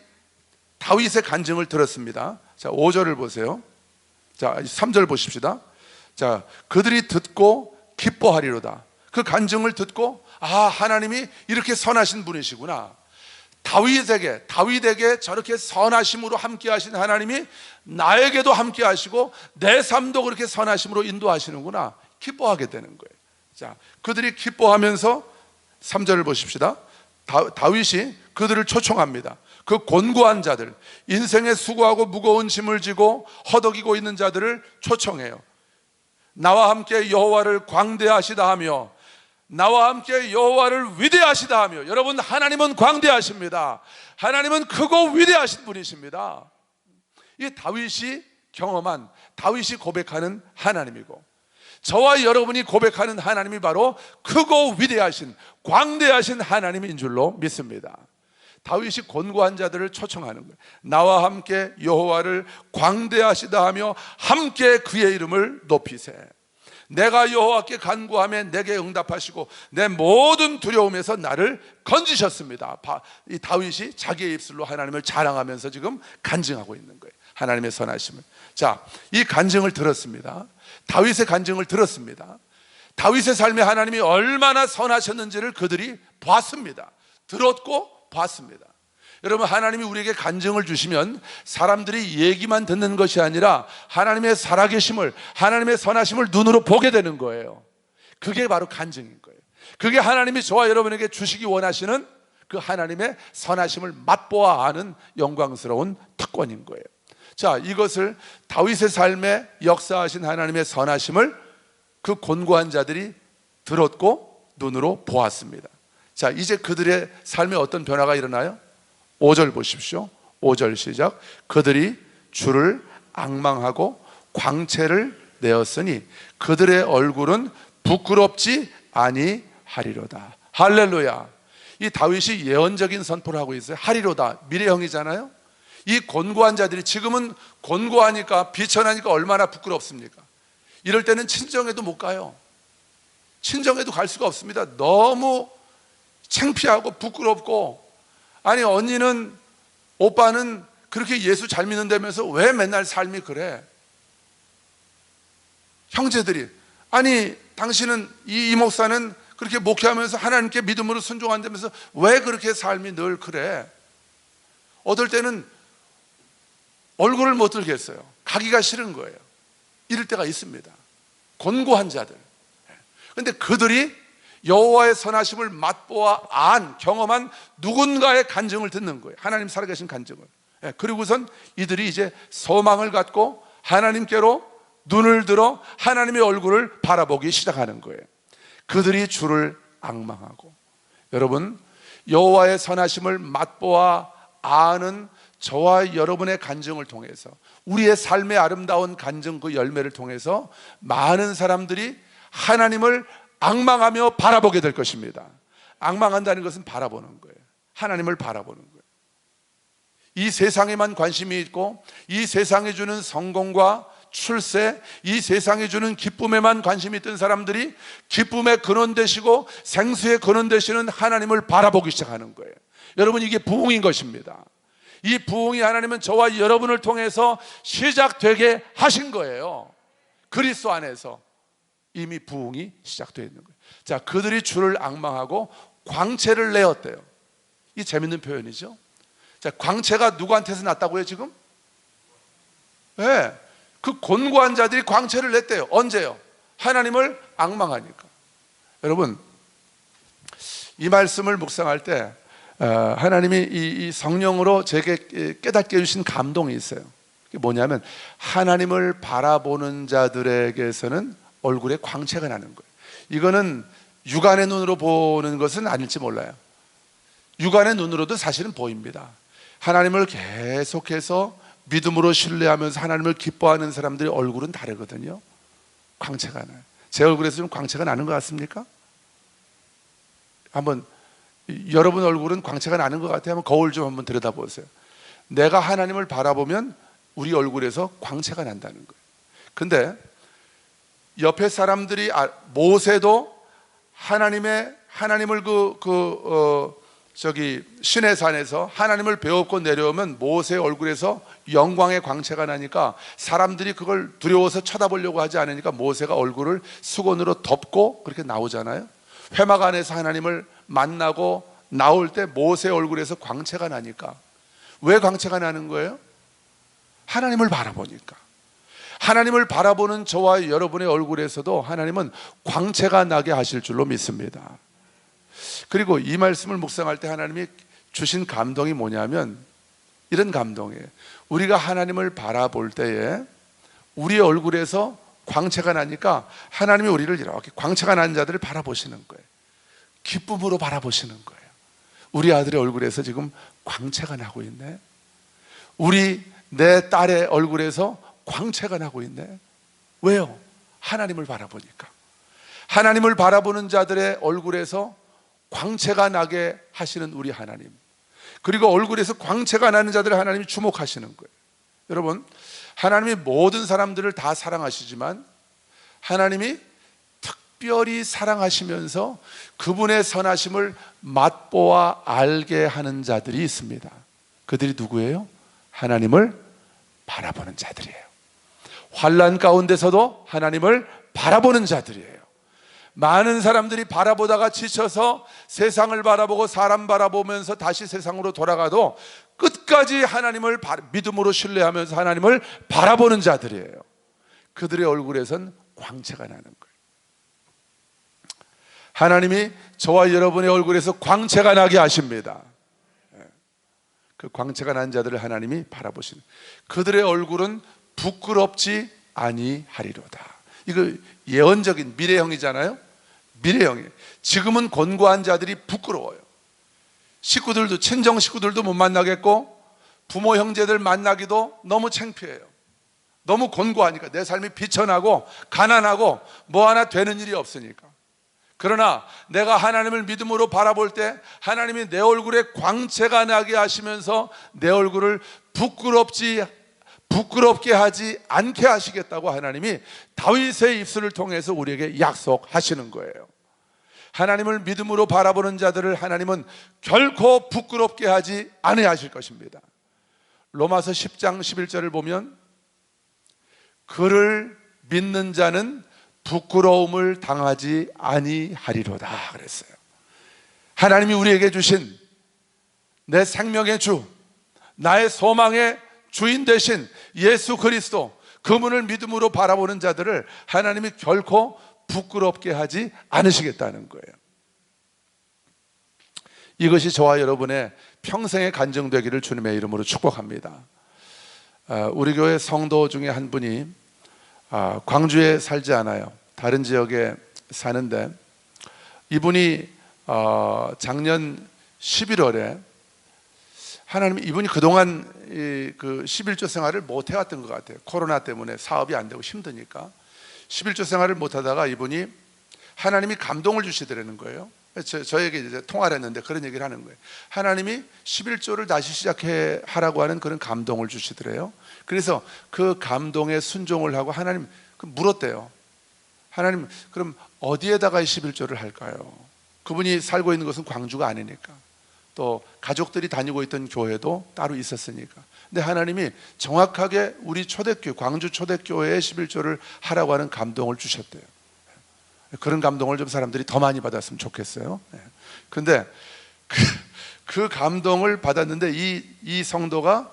다윗의 간증을 들었습니다. 자, 5절을 보세요. 자, 3절 보십시다. 자, 그들이 듣고 기뻐하리로다. 그 간증을 듣고, 하나님이 이렇게 선하신 분이시구나. 다윗에게 저렇게 선하심으로 함께 하신 하나님이 나에게도 함께 하시고 내 삶도 그렇게 선하심으로 인도하시는구나. 기뻐하게 되는 거예요. 자, 그들이 기뻐하면서 3절을 보십시다. 다윗이 그들을 초청합니다. 그 곤고한 자들, 인생에 수고하고 무거운 짐을 지고 허덕이고 있는 자들을 초청해요. 나와 함께 여호와를 광대하시다 하며, 나와 함께 여호와를 위대하시다 하며. 여러분, 하나님은 광대하십니다. 하나님은 크고 위대하신 분이십니다. 이 다윗이 경험한, 다윗이 고백하는 하나님이고, 저와 여러분이 고백하는 하나님이 바로 크고 위대하신, 광대하신 하나님인 줄로 믿습니다. 다윗이 곤고한 자들을 초청하는 거예요. 나와 함께 여호와를 광대하시다 하며 함께 그의 이름을 높이세. 내가 여호와께 간구하며 내게 응답하시고 내 모든 두려움에서 나를 건지셨습니다. 이 다윗이 자기의 입술로 하나님을 자랑하면서 지금 간증하고 있는 거예요. 하나님의 선하심을. 자, 이 간증을 들었습니다. 다윗의 간증을 들었습니다. 다윗의 삶에 하나님이 얼마나 선하셨는지를 그들이 봤습니다. 들었고 봤습니다. 여러분, 하나님이 우리에게 간증을 주시면 사람들이 얘기만 듣는 것이 아니라 하나님의 살아계심을, 하나님의 선하심을 눈으로 보게 되는 거예요. 그게 바로 간증인 거예요. 그게 하나님이 저와 여러분에게 주시기 원하시는 그 하나님의 선하심을 맛보아 아는 영광스러운 특권인 거예요. 자, 이것을 다윗의 삶에 역사하신 하나님의 선하심을 그 곤고한 자들이 들었고 눈으로 보았습니다. 자, 이제 그들의 삶에 어떤 변화가 일어나요? 5절 보십시오. 5절 시작. 그들이 주를 앙망하고 광채를 내었으니 그들의 얼굴은 부끄럽지 아니하리로다. 할렐루야. 이 다윗이 예언적인 선포를 하고 있어요. 하리로다, 미래형이잖아요. 이 곤고한 자들이, 지금은 곤고하니까, 비천하니까 얼마나 부끄럽습니까? 이럴 때는 친정에도 못 가요. 친정에도 갈 수가 없습니다. 너무 창피하고 부끄럽고, 아니 언니는, 오빠는 그렇게 예수 잘 믿는다면서 왜 맨날 삶이 그래? 형제들이, 아니 당신은, 이 목사는 그렇게 목회하면서 하나님께 믿음으로 순종한다면서 왜 그렇게 삶이 늘 그래? 어떨 때는 얼굴을 못 들겠어요. 가기가 싫은 거예요. 이럴 때가 있습니다. 곤고한 자들. 근데 그들이 여호와의 선하심을 맛보아 경험한 누군가의 간증을 듣는 거예요. 하나님 살아계신 간증을. 그리고선 이들이 이제 소망을 갖고 하나님께로 눈을 들어 하나님의 얼굴을 바라보기 시작하는 거예요. 그들이 주를 앙망하고, 여러분, 여호와의 선하심을 맛보아 아는 저와 여러분의 간증을 통해서, 우리의 삶의 아름다운 간증 그 열매를 통해서 많은 사람들이 하나님을 앙망하며 바라보게 될 것입니다. 앙망한다는 것은 바라보는 거예요. 하나님을 바라보는 거예요. 이 세상에만 관심이 있고, 이 세상이 주는 성공과 출세, 이 세상이 주는 기쁨에만 관심이 있던 사람들이 기쁨의 근원 되시고 생수의 근원 되시는 하나님을 바라보기 시작하는 거예요. 여러분, 이게 부흥인 것입니다. 이 부흥이 하나님은 저와 여러분을 통해서 시작되게 하신 거예요. 그리스도 안에서 이미 부흥이 시작되어 있는 거예요. 자, 그들이 주를 앙망하고 광채를 내었대요. 이 재밌는 표현이죠. 자, 광채가 누구한테서 났다고요, 지금? 네, 그 곤고한 자들이 광채를 냈대요. 언제요? 하나님을 앙망하니까. 여러분, 이 말씀을 묵상할 때 하나님이 이 성령으로 제게 깨닫게 해주신 감동이 있어요. 그게 뭐냐면, 하나님을 바라보는 자들에게서는 얼굴에 광채가 나는 거예요. 이거는 육안의 눈으로 보는 것은 아닐지 몰라요. 육안의 눈으로도 사실은 보입니다. 하나님을 계속해서 믿음으로 신뢰하면서 하나님을 기뻐하는 사람들의 얼굴은 다르거든요. 광채가 나요. 제 얼굴에서 좀 광채가 나는 것 같습니까? 한번, 여러분 얼굴은 광채가 나는 것 같아요. 한번 거울 좀 한번 들여다보세요. 내가 하나님을 바라보면 우리 얼굴에서 광채가 난다는 거예요. 근데 옆에 사람들이, 모세도 하나님을 신의 산에서 하나님을 배웠고 내려오면 모세의 얼굴에서 영광의 광채가 나니까 사람들이 그걸 두려워서 쳐다보려고 하지 않으니까 모세가 얼굴을 수건으로 덮고 그렇게 나오잖아요. 회막 안에서 하나님을 만나고 나올 때 모세의 얼굴에서 광채가 나니까. 왜 광채가 나는 거예요? 하나님을 바라보니까. 하나님을 바라보는 저와 여러분의 얼굴에서도 하나님은 광채가 나게 하실 줄로 믿습니다. 그리고 이 말씀을 묵상할 때 하나님이 주신 감동이 뭐냐면, 이런 감동이에요. 우리가 하나님을 바라볼 때에 우리의 얼굴에서 광채가 나니까 하나님이 우리를 이렇게 광채가 난 자들을 바라보시는 거예요. 기쁨으로 바라보시는 거예요. 우리 아들의 얼굴에서 지금 광채가 나고 있네. 내 딸의 얼굴에서 광채가 나고 있네. 왜요? 하나님을 바라보니까. 하나님을 바라보는 자들의 얼굴에서 광채가 나게 하시는 우리 하나님, 그리고 얼굴에서 광채가 나는 자들을 하나님이 주목하시는 거예요. 여러분, 하나님이 모든 사람들을 다 사랑하시지만 하나님이 특별히 사랑하시면서 그분의 선하심을 맛보아 알게 하는 자들이 있습니다. 그들이 누구예요? 하나님을 바라보는 자들이에요. 환난 가운데서도 하나님을 바라보는 자들이에요. 많은 사람들이 바라보다가 지쳐서 세상을 바라보고 사람 바라보면서 다시 세상으로 돌아가도 끝까지 하나님을 믿음으로 신뢰하면서 하나님을 바라보는 자들이에요. 그들의 얼굴에선 광채가 나는 거예요. 하나님이 저와 여러분의 얼굴에서 광채가 나게 하십니다. 그 광채가 난 자들을 하나님이 바라보시는, 그들의 얼굴은 부끄럽지 아니하리로다. 이거 예언적인 미래형이잖아요. 미래형이에요. 지금은 곤고한 자들이 부끄러워요. 식구들도, 친정 식구들도 못 만나겠고 부모 형제들 만나기도 너무 창피해요. 너무 곤고하니까, 내 삶이 비천하고 가난하고 뭐 하나 되는 일이 없으니까. 그러나 내가 하나님을 믿음으로 바라볼 때 하나님이 내 얼굴에 광채가 나게 하시면서 내 얼굴을 부끄럽게 하지 않게 하시겠다고 하나님이 다윗의 입술을 통해서 우리에게 약속하시는 거예요. 하나님을 믿음으로 바라보는 자들을 하나님은 결코 부끄럽게 하지 아니하실 것입니다. 로마서 10장 11절을 보면, 그를 믿는 자는 부끄러움을 당하지 아니하리로다 그랬어요. 하나님이 우리에게 주신 내 생명의 주, 나의 소망의 주인 되신 예수 그리스도, 그분을 믿음으로 바라보는 자들을 하나님이 결코 부끄럽게 하지 않으시겠다는 거예요. 이것이 저와 여러분의 평생의 간증되기를 주님의 이름으로 축복합니다. 우리 교회 성도 중에 한 분이 광주에 살지 않아요. 다른 지역에 사는데, 이분이 작년 11월에 이분이 그동안 그 11조 생활을 못 해왔던 것 같아요. 코로나 때문에 사업이 안 되고 힘드니까 11조 생활을 못 하다가 이분이 하나님이 감동을 주시더라는 거예요. 저에게 이제 통화를 했는데 그런 얘기를 하는 거예요. 하나님이 11조를 다시 시작하라고 하는 그런 감동을 주시더래요. 그래서 그 감동에 순종을 하고 하나님 물었대요. 하나님, 그럼 어디에다가 11조를 할까요? 그분이 살고 있는 곳은 광주가 아니니까, 또 가족들이 다니고 있던 교회도 따로 있었으니까. 근데 하나님이 정확하게 우리 초대교회, 광주 초대교회에 11조를 하라고 하는 감동을 주셨대요. 그런 감동을 좀 사람들이 더 많이 받았으면 좋겠어요. 그런데 그 감동을 받았는데 이 성도가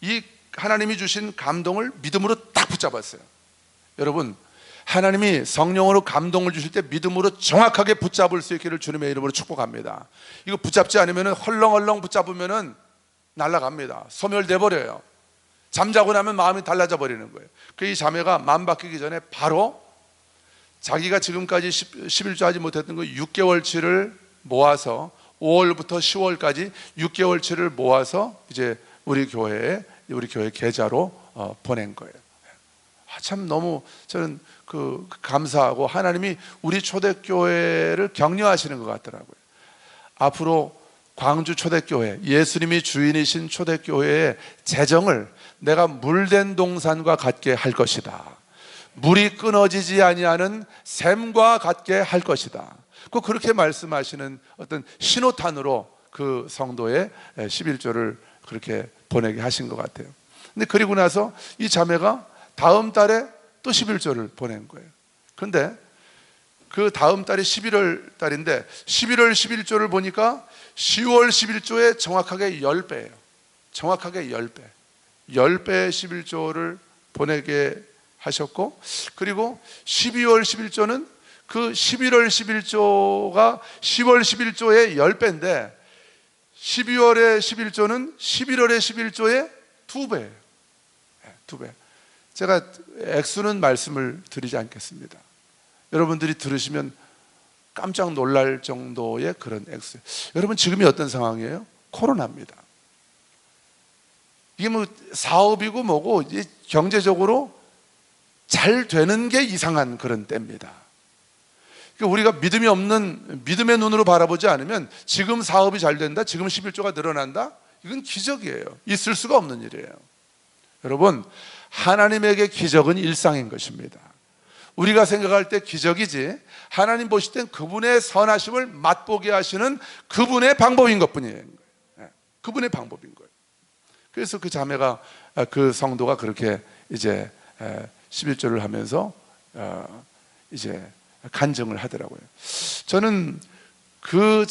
이 하나님이 주신 감동을 믿음으로 딱 붙잡았어요. 여러분, 하나님이 성령으로 감동을 주실 때 믿음으로 정확하게 붙잡을 수 있기를 주님의 이름으로 축복합니다. 이거 붙잡지 않으면 헐렁헐렁 붙잡으면 날아갑니다. 소멸돼 버려요. 잠자고 나면 마음이 달라져 버리는 거예요. 이 자매가 마음 바뀌기 전에 바로 자기가 지금까지 11조 하지 못했던 그 6개월치를 모아서 5월부터 10월까지 6개월치를 모아서 이제 우리 교회 계좌로 보낸 거예요. 참 너무 저는 감사하고 하나님이 우리 초대교회를 격려하시는 것 같더라고요. 앞으로 광주 초대교회, 예수님이 주인이신 초대교회의 재정을 내가 물된 동산과 같게 할 것이다. 물이 끊어지지 아니하는 샘과 같게 할 것이다. 그렇게 말씀하시는 어떤 신호탄으로 그 성도의 11조를 그렇게 보내게 하신 것 같아요. 근데 그리고 나서 이 자매가 다음 달에 또 11조를 보낸 거예요. 그런데 그 다음 달이 11월 달인데 11월 11조를 보니까 10월 11조에 정확하게 10배예요. 정확하게 10배. 10배의 11조를 보내게 하셨고, 그리고 12월 11조는 그 11월 11조가 10월 11조의 10배인데 12월의 11조는 11월의 11조의 2배예요. 2배. 제가 액수는 말씀을 드리지 않겠습니다. 여러분들이 들으시면 깜짝 놀랄 정도의 그런 액수. 여러분, 지금이 어떤 상황이에요? 코로나입니다. 이게 뭐 사업이고 뭐고 경제적으로 잘 되는 게 이상한 그런 때입니다. 우리가 믿음이 없는, 믿음의 눈으로 바라보지 않으면 지금 사업이 잘 된다, 지금 11조가 늘어난다, 이건 기적이에요. 있을 수가 없는 일이에요. 여러분, 하나님에게 기적은 일상인 것입니다. 우리가 생각할 때 기적이지, 하나님 보실 땐 그분의 선하심을 맛보게 하시는 그분의 방법인 것뿐이에요. 그분의 방법인 거예요. 그래서 그 자매가, 그 성도가 그렇게 이제 11조를 하면서 이제 간증을 하더라고요. 저는 그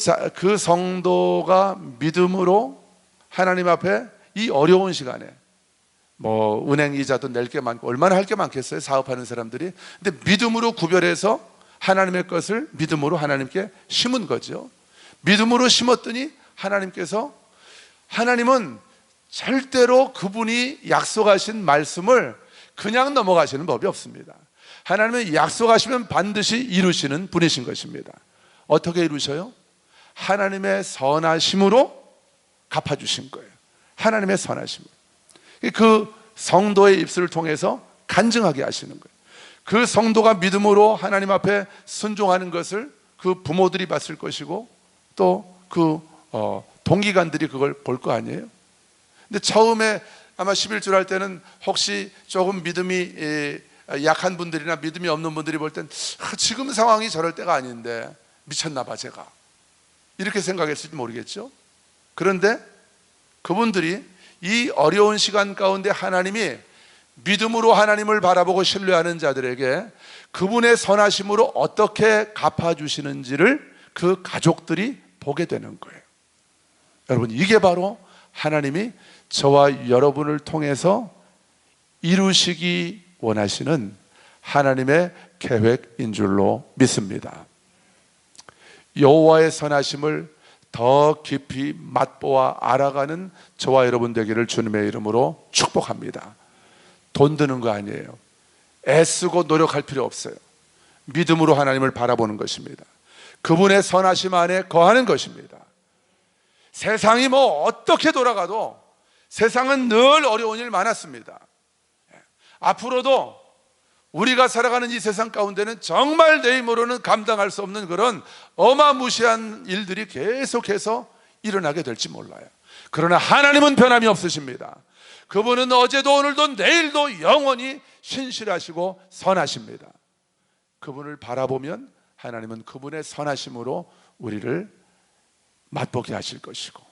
성도가 믿음으로 하나님 앞에 이 어려운 시간에 뭐 은행 이자도 낼 게 많고 얼마나 할 게 많겠어요, 사업하는 사람들이. 근데 믿음으로 구별해서 하나님의 것을 믿음으로 하나님께 심은 거죠. 믿음으로 심었더니 하나님은 절대로 그분이 약속하신 말씀을 그냥 넘어가시는 법이 없습니다. 하나님은 약속하시면 반드시 이루시는 분이신 것입니다. 어떻게 이루셔요? 하나님의 선하심으로 갚아주신 거예요. 하나님의 선하심으로. 그 성도의 입술을 통해서 간증하게 하시는 거예요. 그 성도가 믿음으로 하나님 앞에 순종하는 것을 그 부모들이 봤을 것이고, 또 그 동기관들이 그걸 볼 거 아니에요. 근데 처음에 아마 11조 할 때는 혹시 조금 믿음이 약한 분들이나 믿음이 없는 분들이 볼 땐 지금 상황이 저럴 때가 아닌데 미쳤나 봐 제가, 이렇게 생각했을지 모르겠죠. 그런데 그분들이 이 어려운 시간 가운데 하나님이 믿음으로 하나님을 바라보고 신뢰하는 자들에게 그분의 선하심으로 어떻게 갚아주시는지를 그 가족들이 보게 되는 거예요. 여러분, 이게 바로 하나님이 저와 여러분을 통해서 이루시기 원하시는 하나님의 계획인 줄로 믿습니다. 여호와의 선하심을 더 깊이 맛보아 알아가는 저와 여러분 되기를 주님의 이름으로 축복합니다. 돈 드는 거 아니에요. 애쓰고 노력할 필요 없어요. 믿음으로 하나님을 바라보는 것입니다. 그분의 선하심 안에 거하는 것입니다. 세상이 뭐 어떻게 돌아가도 세상은 늘 어려운 일 많았습니다. 앞으로도 우리가 살아가는 이 세상 가운데는 정말 내 힘으로는 감당할 수 없는 그런 어마무시한 일들이 계속해서 일어나게 될지 몰라요. 그러나 하나님은 변함이 없으십니다. 그분은 어제도 오늘도 내일도 영원히 신실하시고 선하십니다. 그분을 바라보면 하나님은 그분의 선하심으로 우리를 맛보게 하실 것이고,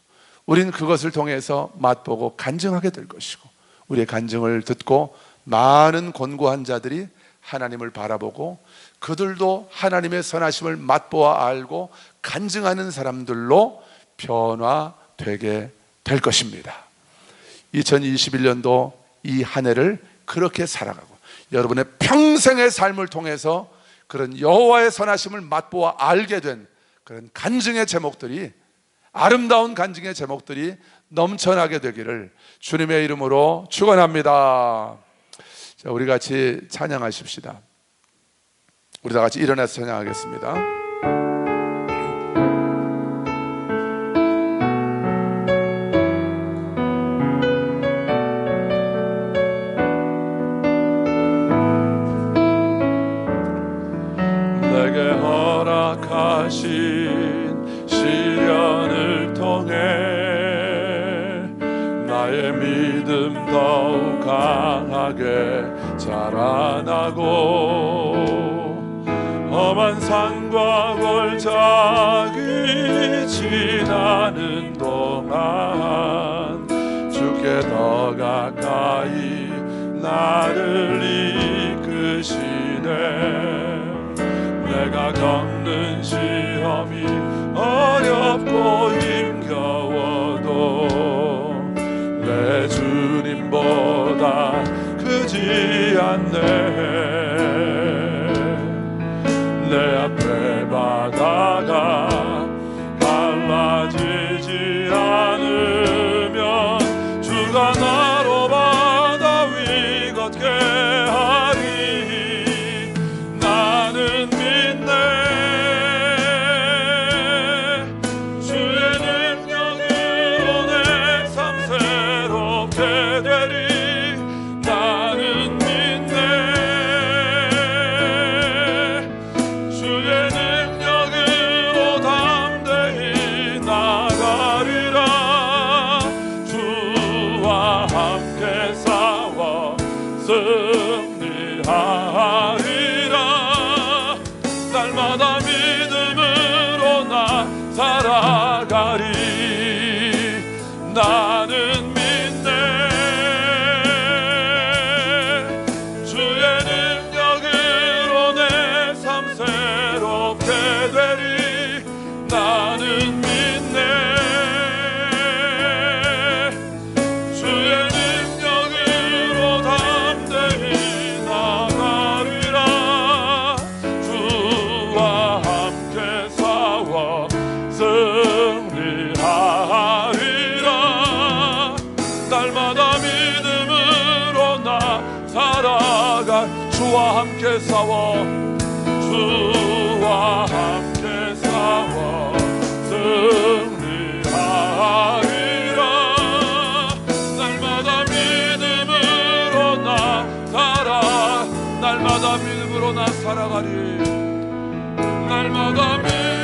우리는 그것을 통해서 맛보고 간증하게 될 것이고, 우리의 간증을 듣고 많은 권고한 자들이 하나님을 바라보고 그들도 하나님의 선하심을 맛보아 알고 간증하는 사람들로 변화되게 될 것입니다. 2021년도 이 한 해를 그렇게 살아가고 여러분의 평생의 삶을 통해서 그런 여호와의 선하심을 맛보아 알게 된 그런 간증의 제목들이, 아름다운 간증의 제목들이 넘쳐나게 되기를 주님의 이름으로 축원합니다. 자, 우리 같이 찬양하십시다. 우리 다 같이 일어나서 찬양하겠습니다. 내게 허락하신 시련을 통해 나의 믿음 더욱 강하게 자라나고, 험한 산과 골짜기 지나는 동안 주께 더 가까이 나를 이끄시네. 내가 겪는 시험이 어렵고 힘겨워도 내 주님보다 크지 않네. 내 앞에 바다가 갈라지지 않으면 주가 나로 바다 위 걷게 하리. 나는 믿네. 주의 능력으로 내 삶 새롭게 되리. 나는 믿네. 주의 능력으로 담대히 나가리라. 주와 함께 싸워 승리하리라. 날마다 믿음으로 나 살아가리. 나는 믿네. 주의 능력으로 내 삶 새롭게 되리. 나는 믿네. 주의 능력으로 담대히 나가리라. 주와 함께 싸워 승리하리라. 날마다 믿음으로 나 살아가. 주와 함께 싸워, 주와 함께 싸워 승리하리라. 날마다 믿음으로 나 살아. 날마다 믿음으로 나 살아가리. 날마다 믿음으로